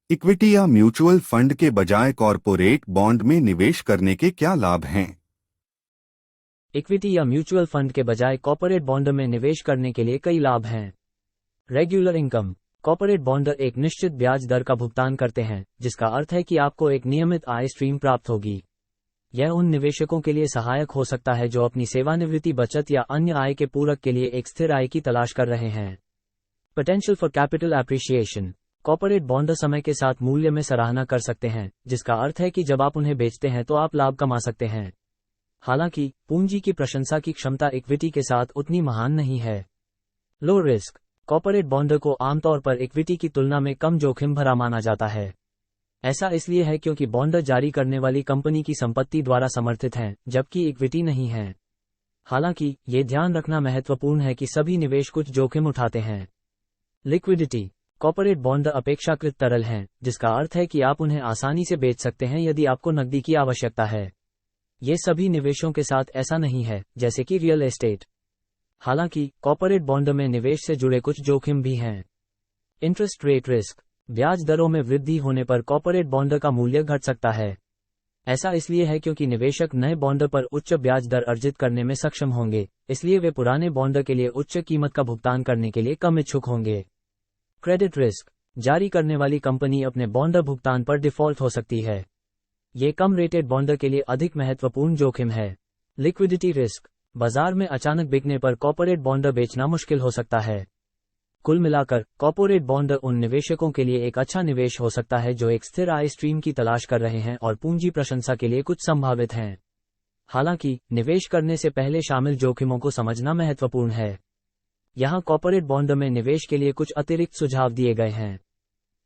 Equity या mutual fund के बजाय कॉरपोरेट बॉन्ड में निवेश करने के क्या लाभ हैं? इक्विटी या म्यूचुअल फंड के बजाय कॉर्पोरेट बॉन्ड में निवेश करने के लिए कई लाभ हैं। Regular income. कॉर्पोरेट बॉन्ड एक निश्चित ब्याज दर का भुगतान करते हैं, जिसका अर्थ है कि आपको एक नियमित आय स्ट्रीम प्राप्त होगी। यह उन निवेशकों के लिए सहायक हो सकता है जो अपनी सेवानिवृत्ति बचत या अन्य आय के पूरक के लिए एक स्थिर आय की तलाश कर रहे हैं। Potential for capital appreciation. Corporate bond समय के साथ मूल्य में सराहना कर सकते हैं, जिसका अर्थ है कि जब आप उन्हें बेचते हैं तो आप लाभ कमा सकते हैं। हालांकि पूंजी की प्रशंसा की क्षमता इक्विटी के साथ उतनी महान नहीं है। Low risk. कॉर्पोरेट बॉन्ड को आमतौर पर इक्विटी की तुलना में कम जोखिम भरा माना जाता है। ऐसा इसलिए है क्योंकि बॉन्ड जारी करने वाली कंपनी की संपत्ति द्वारा समर्थित हैं, जबकि इक्विटी नहीं है। हालांकि ये ध्यान रखना महत्वपूर्ण है कि सभी निवेश कुछ जोखिम उठाते हैं। लिक्विडिटी। कॉर्पोरेट बॉन्ड अपेक्षाकृत तरल हैं, जिसका अर्थ है कि आप उन्हें आसानी से बेच सकते हैं यदि आपको नकदी की आवश्यकता है। ये सभी निवेशों के साथ ऐसा नहीं है, जैसे कि रियल एस्टेट। हालांकि कॉर्पोरेट बॉन्ड में निवेश से जुड़े कुछ जोखिम भी हैं। Interest rate risk. ब्याज दरों में वृद्धि होने पर कॉर्पोरेट बॉन्ड का मूल्य घट सकता है। ऐसा इसलिए है क्योंकि निवेशक नए बॉन्ड पर उच्च ब्याज दर अर्जित करने में सक्षम होंगे, इसलिए वे पुराने बॉन्ड के लिए उच्च कीमत का भुगतान करने के लिए कम इच्छुक होंगे। Credit risk. जारी करने वाली कंपनी अपने बॉन्ड भुगतान पर डिफॉल्ट हो सकती है। ये कम रेटेड बॉन्ड के लिए अधिक महत्वपूर्ण जोखिम है। Liquidity risk. बाजार में अचानक बिकने पर कॉर्पोरेट बॉन्ड बेचना मुश्किल हो सकता है। कुल मिलाकर कॉर्पोरेट बॉन्ड उन निवेशकों के लिए एक अच्छा निवेश हो सकता है जो एक स्थिर आय स्ट्रीम की तलाश कर रहे हैं और पूंजी प्रशंसा के लिए कुछ संभावित हैं। हालांकि निवेश करने से पहले शामिल जोखिमों को समझना महत्वपूर्ण है। यहाँ कॉर्पोरेट बॉन्ड में निवेश के लिए कुछ अतिरिक्त सुझाव दिए गए हैं।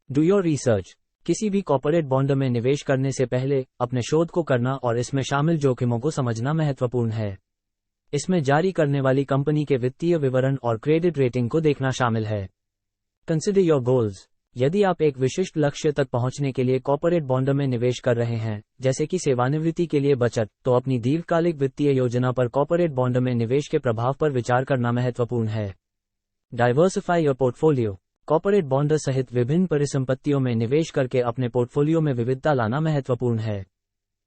Do your research. किसी भी कॉर्पोरेट बॉन्ड में निवेश करने से पहले अपने शोध को करना और इसमें शामिल जोखिमों को समझना महत्वपूर्ण है। इसमें जारी करने वाली कंपनी के वित्तीय विवरण और क्रेडिट रेटिंग को देखना शामिल है। Consider your goals. यदि आप एक विशिष्ट लक्ष्य तक पहुंचने के लिए कॉर्पोरेट बॉन्ड में निवेश कर रहे हैं, जैसे कि सेवानिवृत्ति के लिए बचत, तो अपनी दीर्घकालिक वित्तीय योजना पर कॉर्पोरेट बॉन्ड में निवेश के प्रभाव पर विचार करना महत्वपूर्ण है। Diversify your portfolio. Corporate bond सहित विभिन्न परिसंपत्तियों में निवेश करके अपने पोर्टफोलियो में विविधता लाना महत्वपूर्ण है।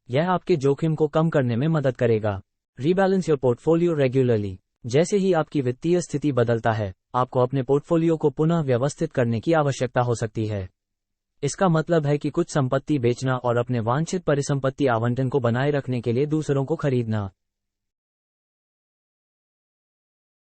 यह आपके जोखिम को कम करने में मदद करेगा। Rebalance your portfolio regularly. जैसे ही आपकी वित्तीय स्थिति बदलता है, आपको अपने पोर्टफोलियो को पुनः व्यवस्थित करने की आवश्यकता हो सकती है। इसका मतलब है कि कुछ संपत्ति बेचना और अपने वांछित परिसंपत्ति आवंटन को बनाए रखने के लिए दूसरों को खरीदना।